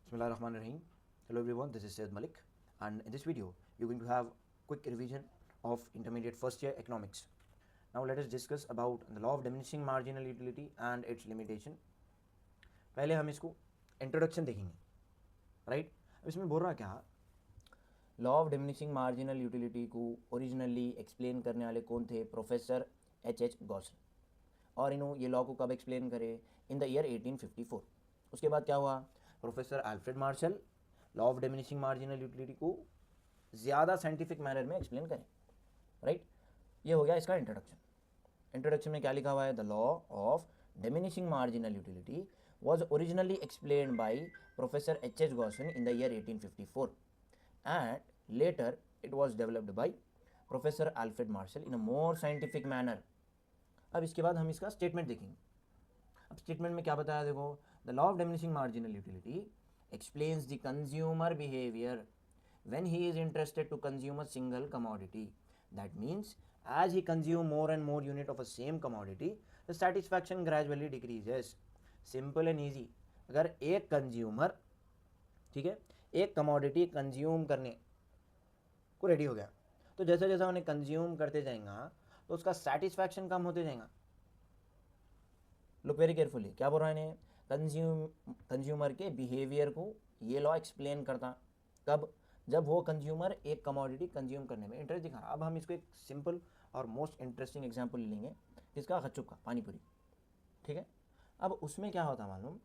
Bismillahirrahmanirrahim. Hello everyone, this is Syed Malik, and in this video you're going to have quick revision of intermediate first year economics. Now let us discuss about the law of diminishing marginal utility and its limitation. पहले हम इसको introduction देखेंगे, right? अब इसमें बोल रहा क्या, law of diminishing marginal utility को ओरिजिनली एक्सप्लेन करने वाले कौन थे? Professor H.H. गॉसन। और इन्होंने ये लॉ को कब एक्सप्लेन करे? In the year 1854। उसके बाद क्या हुआ? Professor Alfred Marshall law of diminishing marginal utility को ज़्यादा साइंटिफिक मैनर में एक्सप्लेन करें, राइट? ये हो गया इसका इंट्रोडक्शन। इंट्रोडक्शन में क्या लिखा हुआ है? The law of diminishing marginal utility was originally explained by Professor H.H. Gosson in the year 1854 and later it was developed by Professor Alfred Marshall in a more scientific manner. अब इसके बाद हम इसका स्टेटमेंट देखेंगे। अब statement में क्या बताया? देखो, the law of diminishing marginal utility explains the consumer behavior when he is interested to consume a single commodity. That means as he consume more and more unit of a same commodity, the satisfaction gradually decreases. Simple and easy. अगर एक consumer, ठीक है, एक commodity consume करने को ready हो गया, तो जैसे जैसा उन्हें कंज्यूम करते जाएगा तो उसका सेटिस्फैक्शन कम होते जाएगा। लुक वेरी केयरफुली, क्या बोल रहा है? कंज्यूमर के बिहेवियर को ये लॉ एक्सप्लेन करता कब? जब वो कंज्यूमर एक कमोडिटी कंज्यूम करने में इंटरेस्ट दिखा रहा। अब हम इसको एक सिंपल और मोस्ट इंटरेस्टिंग एग्जांपल लेंगे, किसका? गपचुप का, पानीपुरी, ठीक है। अब उसमें क्या होता मालूम?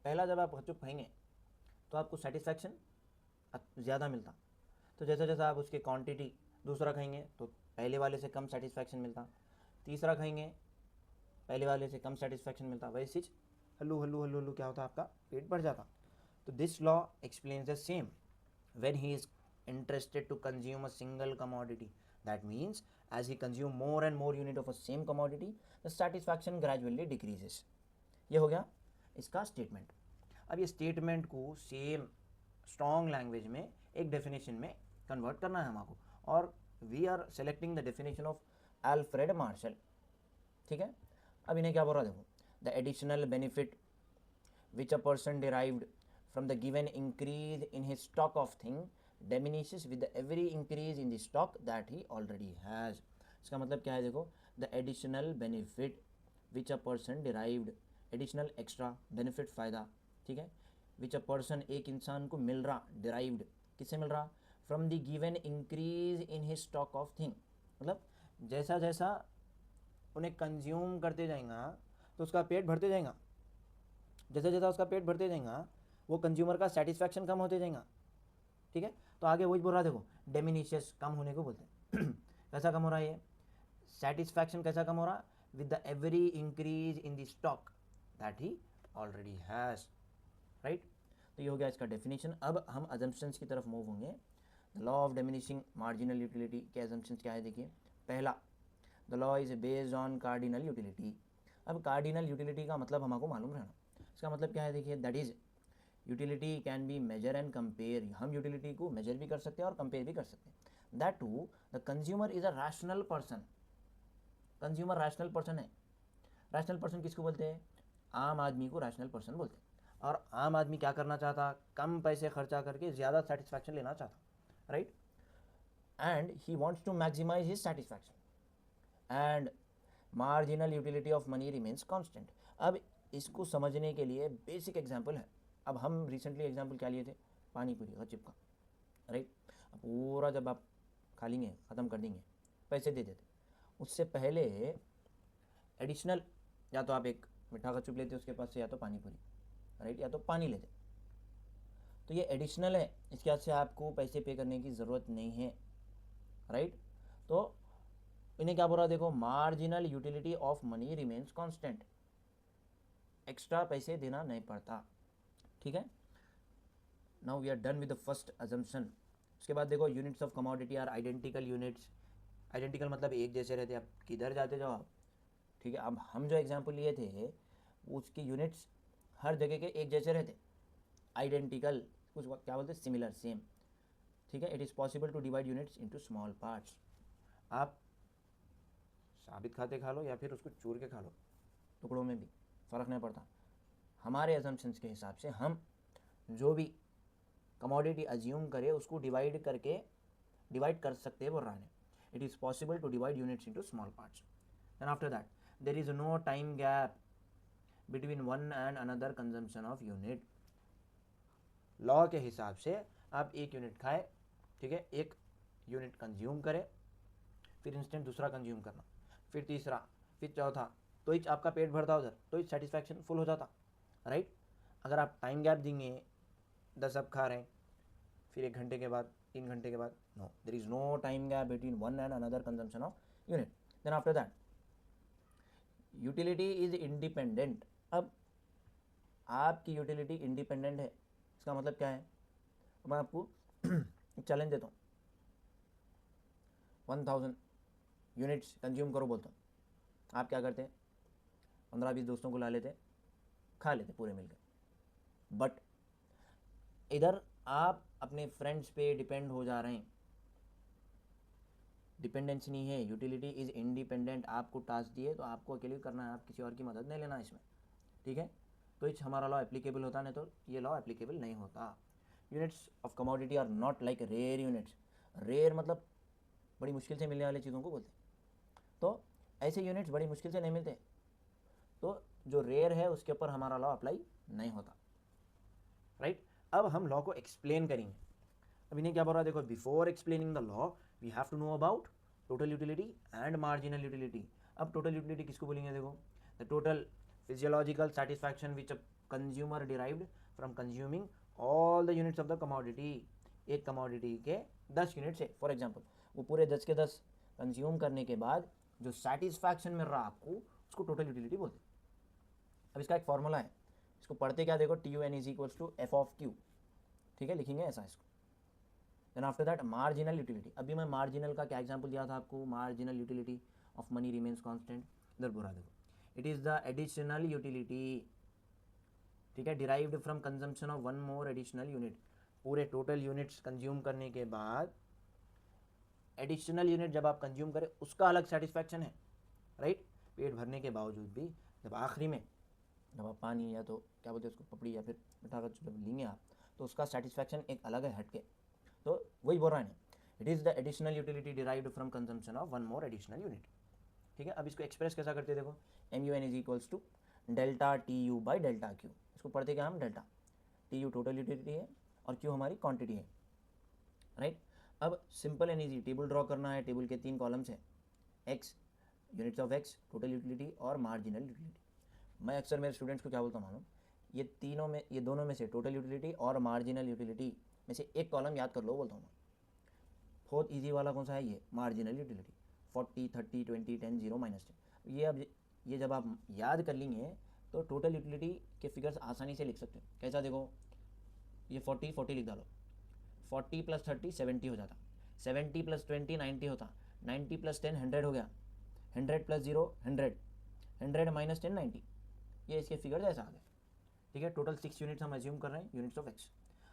पहला जब आप गपचुप खाएंगे तो आपको सेटिस्फैक्शन ज़्यादा मिलता, तो जैसा जैसा आप उसकी क्वांटिटी दूसरा खाएंगे तो पहले वाले से कम सेटिस्फैक्शन मिलता, तीसरा खाएंगे पहले वाले से कम सेटिस्फैक्शन मिलता, वैसे ही हल्लू हल्लू हल्लू हल्लू क्या होता? आपका पेट बढ़ जाता। तो this law explains the same when he is interested to consume a single commodity. That means as he consume more and more unit of a same commodity, the satisfaction gradually decreases. ये हो गया इसका statement. अब ये statement को same strong language में एक definition में कन्वर्ट करना है हमको, और we are selecting the definition of Alfred Marshall, ठीक है। अब इन्हें क्या बोल रहा? देखो, the additional benefit which a person derived from the given increase in his stock of thing diminishes with every increase in the stock that he already has. इसका मतलब क्या है? देखो, the additional benefit which a person derived, additional extra benefit फ़ायदा, ठीक है, which a person एक इंसान को मिल रहा, derived किससे मिल रहा? from the given increase in his stock of thing। मतलब जैसा जैसा उन्हें कंज्यूम करते जाएगा तो उसका पेट भरते जाएगा, जैसा जैसा उसका पेट भरते जाएगा वो कंज्यूमर का सेटिस्फैक्शन कम होते जाएगा, ठीक है। तो आगे वही बोल रहा है, देखो, डिमिनिशियस, कम होने को बोलते हैं। कैसा कम हो रहा है ये सेटिस्फैक्शन? कैसा कम हो रहा? With the every increase in the stock that he already has, right. तो ये हो गया इसका डेफिनेशन। अब हम अजम्पशंस की तरफ मूव होंगे। The law of diminishing marginal utility के अजम्पशंस क्या है? देखिए, पहला, the law is based on cardinal utility. अब कार्डिनल यूटिलिटी का मतलब हमको मालूम रहना। इसका मतलब क्या है? देखिए, that is utility can be measure and compare. हम यूटिलिटी को मेजर भी कर सकते हैं और कंपेयर भी कर सकते हैं। That to the consumer is a rational person. Consumer rational person है। रैशनल पर्सन किसको बोलते हैं? आम आदमी को रैशनल पर्सन बोलते हैं। और आम आदमी क्या करना चाहता? कम पैसे खर्चा करके ज़्यादा सेटिस्फैक्शन लेना चाहता, right. And he wants to maximise his satisfaction and marginal utility of money remains constant. अब इसको समझने के लिए बेसिक एग्जाम्पल है। अब हम रिसेंटली एग्जाम्पल क्या लिए थे? पानीपुरी, गपचुप का, राइट। अब पूरा जब आप खा लेंगे, ख़त्म कर देंगे, पैसे दे देते, उससे पहले एडिशनल या तो आप एक मीठा गपचुप लेते उसके पास से, या तो पानीपुरी, राइट, या तो पानी लेते। तो ये एडिशनल है, इसके बाद से आपको पैसे पे करने की ज़रूरत नहीं है, राइट। तो इन्हें क्या बोल रहा? देखो, marginal utility of money remains constant, extra पैसे देना नहीं पड़ता, ठीक है। Now we are done with the first assumption. उसके बाद देखो, units of commodity are identical units. Identical मतलब एक जैसे रहते, आप किधर जाते जाओ आप, ठीक है। अब हम जो एग्जांपल लिए थे उसकी यूनिट्स हर जगह के एक जैसे रहते, आइडेंटिकल, कुछ क्या बोलते हैं? सिमिलर, सेम, ठीक है। It is possible to divide units into small parts. आप साबित खाते खा लो या फिर उसको चूर के खा लो, टुकड़ों में भी फ़र्क नहीं पड़ता। हमारे अजम्पशंस के हिसाब से हम जो भी कमोडिटी अज्यूम करे उसको डिवाइड कर सकते हैं बोल रहा है. It is possible to divide units into small parts. And after that there is no time gap between one and another consumption of unit. Law के हिसाब से आप एक यूनिट खाए, ठीक है, एक यूनिट कंज्यूम करें, फिर इंस्टेंट दूसरा कंज्यूम करना, फिर तीसरा, फिर चौथा, तो ही आपका पेट भरता उधर, तो ही सेटिस्फैक्शन फुल हो जाता, राइट. अगर आप टाइम गैप देंगे 10 अब खा रहे हैं, फिर 1 घंटे के बाद, 3 घंटे के बाद, no, there is no time gap between one and another consumption of unit. Then after that utility is independent. अब आपकी यूटिलिटी इंडिपेंडेंट है, इसका मतलब क्या है. अब मैं आपको चैलेंज देता हूँ, 1000 यूनिट्स कंज्यूम करो बोलता हूँ. आप क्या करते हैं, 15-20 दोस्तों को ला लेते, खा लेते पूरे मिलकर. बट इधर आप अपने फ्रेंड्स पे डिपेंड हो जा रहे हैं. डिपेंडेंसी नहीं है, यूटिलिटी इज़ इंडिपेंडेंट. आपको टास्क दिए तो आपको अकेले करना है, आप किसी और की मदद नहीं लेना इसमें, ठीक है. तो इस हमारा लॉ एप्लीकेबल होता, नहीं तो ये लॉ एप्लीकेबल नहीं होता. Units of commodity are not like rare units. Rare मतलब बड़ी मुश्किल से मिलने वाली चीज़ों को बोलते हैं. तो ऐसे यूनिट्स बड़ी मुश्किल से नहीं मिलते, तो जो रेयर है उसके ऊपर हमारा लॉ अप्लाई नहीं होता, राइट. अब हम लॉ को एक्सप्लेन करेंगे. अब इन्हें क्या बोल रहा है देखो, before explaining the law we have to know about total utility and marginal utility. अब टोटल यूटिलिटी किसको बोलेंगे देखो, the total physiological satisfaction which a consumer derived from consuming all the units of the commodity. एक commodity के 10 units है for example, वो पूरे 10 के 10 कंज्यूम करने के बाद जो सेटिस्फैक्शन मिल रहा आपको उसको टोटल यूटिलिटी बोलते हैं. अब इसका एक फॉर्मूला है, इसको पढ़ते क्या देखो, T U N is equals to F of Q, ठीक है, लिखेंगे ऐसा इसको. Then after that marginal utility. अभी मैं मार्जिनल का क्या एग्जांपल दिया था आपको, marginal utility of money remains constant. इधर बोला देखो, it is the additional utility, ठीक है, derived from consumption of one more additional unit. पूरे टोटल यूनिट्स कंज्यूम करने के बाद एडिशनल यूनिट जब आप कंज्यूम करें उसका अलग सेटिस्फैक्शन है, राइट. पेट भरने के बावजूद भी जब आखिरी में जब आप पानी या तो क्या बोलते हैं उसको पपड़ी या फिर मिठा का जब लेंगे आप, तो उसका सेटिस्फैक्शन एक अलग है हटके. तो वही बोल रहा है, it is the additional utility derived from consumption of one more additional unit, ठीक है. अब इसको एक्सप्रेस कैसा करते हैं देखो, M U N is equals to delta T U by delta Q. इसको पढ़ते क्या हम, delta T U total utility है और क्यू हमारी क्वांटिटी है, राइट. अब simple and easy table draw करना है. टेबल के 3 कॉलम्स हैं, X, units of x, total utility और मार्जिनल यूटिलिटी. मैं अक्सर मेरे स्टूडेंट्स को क्या बोलता हूँ मालूम, ये दोनों में से टोटल यूटिलिटी और मार्जिनल यूटिलिटी में से एक कॉलम याद कर लो बोलता हूँ मैं. बहुत इजी वाला कौन सा है, ये मार्जिनल यूटिलिटी. 40, 30, 20, 10, 0, -10. ये अब ये जब आप याद कर लेंगे तो टोटल यूटिलिटी के फिगर्स आसानी से लिख सकते हो. कैसा देखो, ये 40 लिख डालो, 40 + 30 70 हो जाता, 70 + 20 90 होता, 90 + 10 100 हो गया, 100 + 0 100, 100 - 10 90. ये इसके फिगर्स ऐसा आ गए, ठीक है. टोटल 6 यूनिट्स हम एज्यूम कर रहे हैं, यूनिट्स ऑफ एक्स.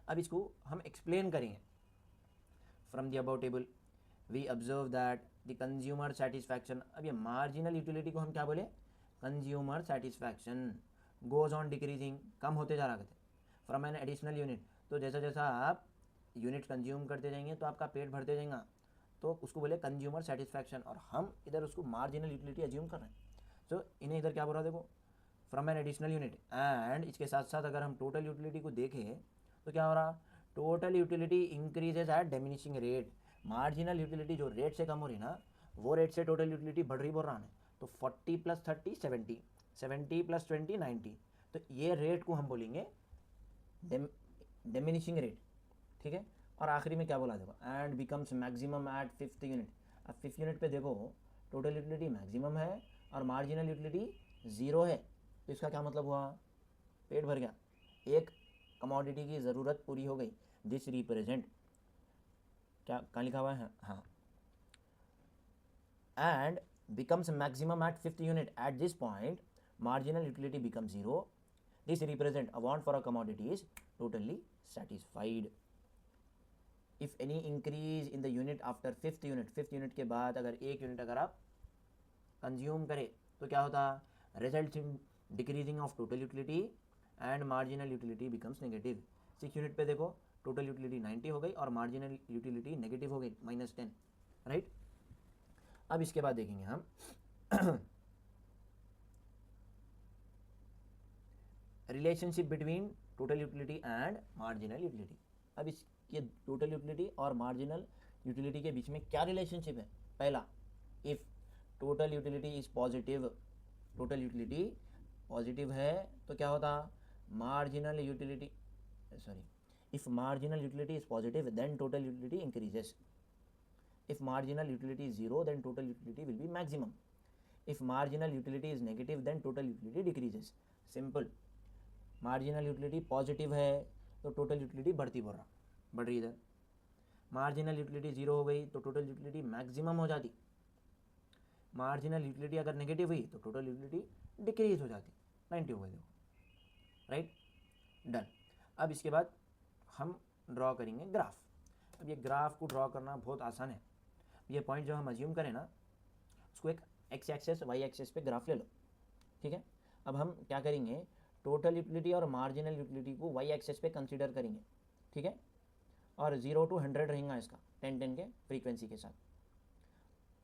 अब इसको हम एक्सप्लेन करेंगे. From the above table we observe that the consumer satisfaction. अब ये मार्जिनल यूटिलिटी को हम क्या बोले, consumer satisfaction goes on decreasing, कम होते जा रहा करते फ्रॉम एन एडिशनल यूनिट. तो जैसा जैसा आप यूनिट कंज्यूम करते जाएंगे तो आपका पेट भरते जाएगा, तो उसको बोले कंज्यूमर सेटिस्फैक्शन. और हम इधर उसको मार्जिनल यूटिलिटी एज्यूम कर रहे हैं. तो इन्हें इधर क्या बोल रहा है देखो, from an additional unit. And इसके साथ साथ अगर हम टोटल यूटिलिटी को देखें तो क्या हो रहा, total utility increases at diminishing rate. Marginal utility जो रेट से कम हो रही ना, वो रेट से टोटल यूटिलिटी बढ़ रही बोल रहा है. तो 40 + 30 70, 70 + 20 90. तो ये रेट को हम बोलेंगे डिमिनिशिंग रेट, ठीक है. और आखिरी में क्या बोला देखो, and becomes maximum at 5th unit. अब 5th यूनिट पे देखो टोटल यूटिलिटी मैक्सिमम है और मार्जिनल यूटिलिटी 0 है. तो इसका क्या मतलब हुआ, पेट भर गया, एक कमोडिटी की ज़रूरत पूरी हो गई. दिस रिप्रेजेंट, क्या कहाँ लिखा हुआ है, हाँ, and becomes maximum at 5th unit. At this point marginal utility becomes 0. This represent a want for a commodity is totally satisfied. If any increase in the unit after 5th unit, 5th unit के बाद अगर एक unit अगर आप consume करें तो क्या होता, result in decreasing of total utility and marginal utility becomes negative. 6 unit पे देखो टोटल यूटिलिटी 90 हो गई और मार्जिनल यूटिलिटी नेगेटिव हो गई -10, राइट। अब इसके बाद देखेंगे हम relationship between total utility and marginal utility. अब इसके टोटल यूटिलिटी और मार्जिनल यूटिलिटी के बीच में क्या रिलेशनशिप है? पहला, if total utility is positive, total utility positive है तो क्या होता? Marginal utility, sorry, if marginal utility is positive then total utility increases. If marginal utility is 0 then total utility will be maximum. If marginal utility is negative then total utility decreases. Simple. Marginal utility positive है तो total utility बढ़ती बढ़ रही इधर। Marginal utility 0 हो गई तो total utility maximum हो जाती। मार्जिनल यूटिलिटी अगर नेगेटिव हुई तो टोटल यूटिलिटी डिक्रीज हो जाती। 90 हो गई, देखो, राइट, डन। अब इसके बाद हम ड्रॉ करेंगे ग्राफ। अब ये ग्राफ को ड्रॉ करना बहुत आसान है। ये पॉइंट जो हम अज्यूम करें ना, उसको एक एक्स एक्सेस वाई एक्सेस पे ग्राफ ले लो, ठीक है। अब हम क्या करेंगे, टोटल यूटिलिटी और मार्जिनल यूटिलिटी को वाई एक्सेस पे कंसीडर करेंगे, ठीक है, और 0 to 100 रहेगा इसका 10-10 के फ्रीक्वेंसी के साथ।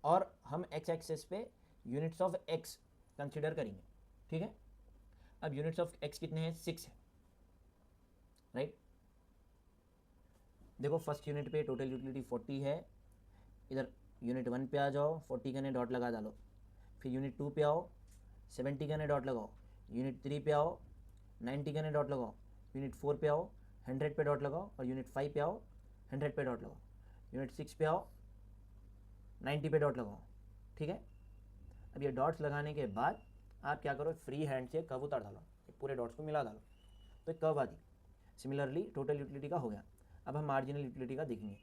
और हम एक्स एक्सेस पे यूनिट्स ऑफ एक्स कंसीडर करेंगे, ठीक है। अब यूनिट्स ऑफ एक्स कितने हैं? 6 है, राइट। देखो फर्स्ट यूनिट पे टोटल यूटिलिटी 40 है, इधर यूनिट 1 पे आ जाओ, 40 का ने डॉट लगा डालो। फिर यूनिट 2 पे आओ, 70 का ने डॉट लगाओ। यूनिट 3 पे आओ, 90 का ने डॉट लगाओ। यूनिट 4 पे आओ, 100 पे डॉट लगाओ। और यूनिट 5 पे आओ, 100 पे डॉट लगाओ। यूनिट 6 पे आओ, 90 पे डॉट लगाओ, ठीक है। अब ये डॉट्स लगाने के बाद आप क्या करो, फ्री हैंड से कर्व उतार डालो, पूरे डॉट्स को मिला डालो तो एक कर्व आती। सिमिलरली टोटल यूटिलिटी का हो गया। अब हम मार्जिनल यूटिलिटी का देखेंगे।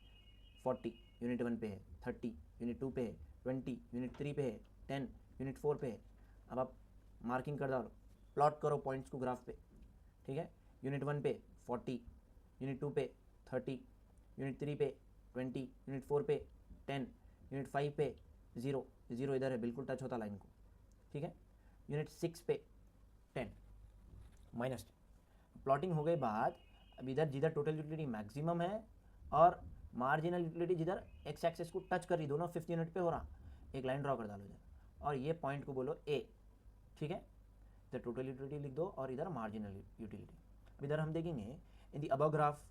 40 यूनिट 1 पे है, 30 यूनिट 2 पे है, 20 यूनिट 3 पे है, 10 यूनिट 4 पे है। अब आप मार्किंग कर डालो, प्लॉट करो पॉइंट्स को ग्राफ पे, ठीक है। यूनिट 1 पे 40, यूनिट 2 पे 30, यूनिट 3 पे 20, यूनिट 4 पे 10, यूनिट 5 पे 0 इधर है, बिल्कुल टच होता लाइन को, ठीक है। यूनिट 6 पे 10 -10। प्लॉटिंग हो गई बाद, अब इधर जिधर टोटल यूटिलिटी मैक्सिमम है और मार्जिनल यूटिलिटी जिधर एक्स एक्सेस को टच कर रही, दोनों 5th यूनिट पे हो रहा, एक लाइन ड्रॉ कर डालो इधर और ये पॉइंट को बोलो ए, ठीक है। इधर टोटल यूटिलिटी लिख दो और इधर मार्जिनल यूटिलिटी। अब इधर हम देखेंगे, in the above graph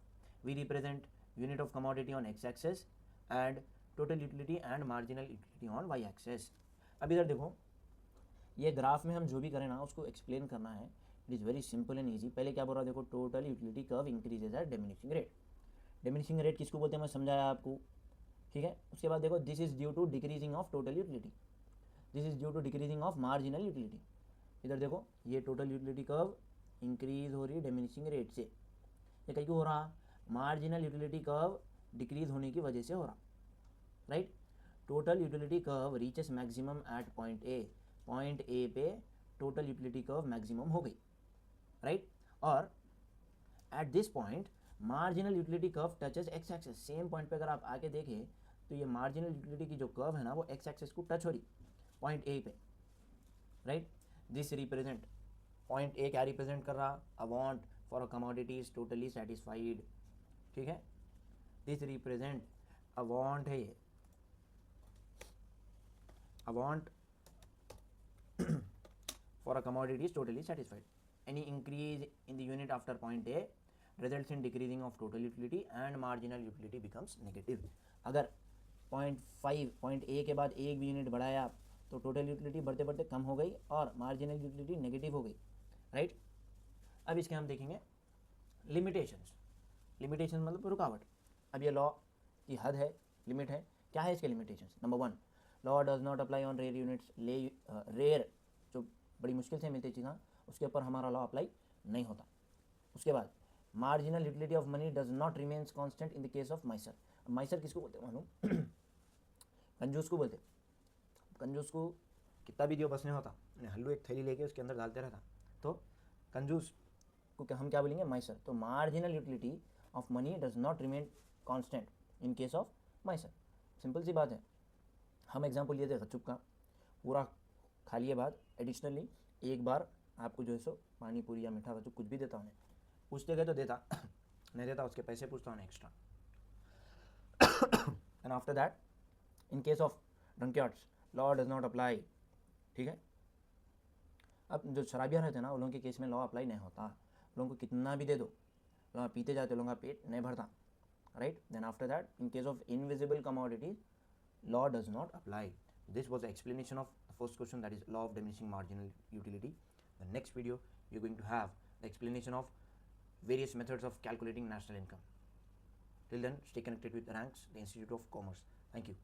we represent unit of commodity on X axis and total utility and marginal utility on Y axis. अब इधर देखो, ये ग्राफ में हम जो भी करें ना उसको एक्सप्लेन करना है। It is very simple and easy. पहले क्या बोल रहा है, देखो, total utility curve increases at diminishing rate. Diminishing rate किसको बोलते हैं मैं समझाया आपको, ठीक है। उसके बाद देखो, this is due to decreasing of total utility, this is due to decreasing of marginal utility. इधर देखो, ये टोटल यूटिलिटी कर्व इंक्रीज हो रही है डिमिनिशिंग रेट से। ये कहीं क्यों हो रहा? मार्जिनल यूटिलिटी कर्व डिक्रीज होने की वजह से हो रहा, right. Total utility curve reaches maximum at point A, point A पे टोटल यूटिलिटी कर्व मैक्सिमम हो गई, राइट। और at this point marginal utility curve touches X axis. Same point पे अगर आप आके देखें तो ये मार्जिनल यूटिलिटी की जो कर्व है ना वो एक्स एक्सेस को टच हो रही पॉइंट ए पे, right. This represent, point A क्या रिप्रेजेंट कर रहा? अ want for a commodity is totally satisfied, ठीक है। दिस रिप्रेजेंट अ वांट है, ये अ want for a commodity is totally satisfied. Any increase in the unit after point A results in decreasing of total utility and marginal utility becomes negative. अगर point A के बाद एक भी unit बढ़ाया तो total utility बढ़ते बढ़ते कम हो गई और मार्जिनल यूटिलिटी नेगेटिव हो गई, राइट। अब इसके हम देखेंगे लिमिटेशंस। लिमिटेशन मतलब रुकावट। अब ये लॉ की हद है, लिमिट है। क्या है इसके limitations? Number 1, law does not apply on rare units. Rare जो बड़ी मुश्किल से मिलती चीज़, उसके ऊपर हमारा लॉ अप्लाई नहीं होता। उसके बाद marginal utility of money does not remains constant in the case of Mysore. Mysore किसको बोलते हैं मालूम? कंजूस को बोलते। कंजूस को कितना भी दियो बस नहीं होता, हल्लू एक थैली लेके उसके अंदर डालते रहता, तो कंजूस को हम क्या बोलेंगे? माइसर। तो marginal utility of money does not remain constant in case of miser. Simple सी बात है। हम एग्जाम्पल लिए थे गच्चुप का, पूरा खा लिए बाद एडिशनली एक बार आपको जो है सो पानी पूरी या मीठा गच्चुप कुछ भी देता उन्हें, पूछते गए तो देता नहीं देता उसके पैसे पूछता हूँ extra. And after that in case of drunkards law does not apply, ठीक है। अब जो शराबियाँ रहते हैं ना, उन लोगों के केस में लॉ अप्लाई नहीं होता, लोगों को कितना भी दे दो, लोग पीते जाते, लोगों का पेट नहीं भरता, right. Then after that in case of invisible commodities law does not apply. This was the explanation of the first question, that is law of diminishing marginal utility. The next video you're going to have the explanation of various methods of calculating national income. Till then, stay connected with Ranks, the Institute of Commerce. Thank you.